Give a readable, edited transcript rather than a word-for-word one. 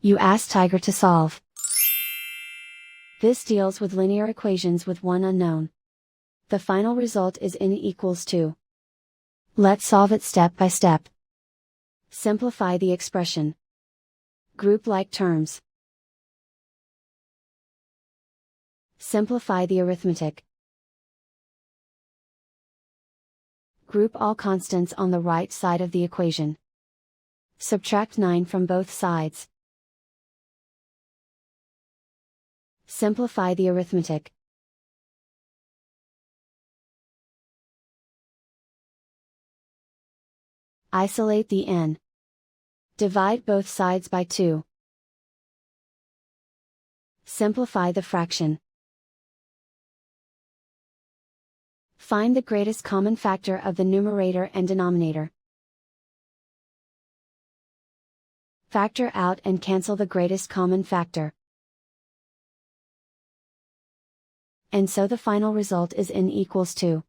You ask Tiger to solve. This deals with linear equations with one unknown. The final result is n equals 2. Let's solve it step by step. Simplify the expression. Group like terms. Simplify the arithmetic. Group all constants on the right side of the equation. Subtract 9 from both sides. Simplify the arithmetic. Isolate the n. Divide both sides by 2. Simplify the fraction. Find the greatest common factor of the numerator and denominator. Factor out and cancel the greatest common factor. And so the final result is n equals 2.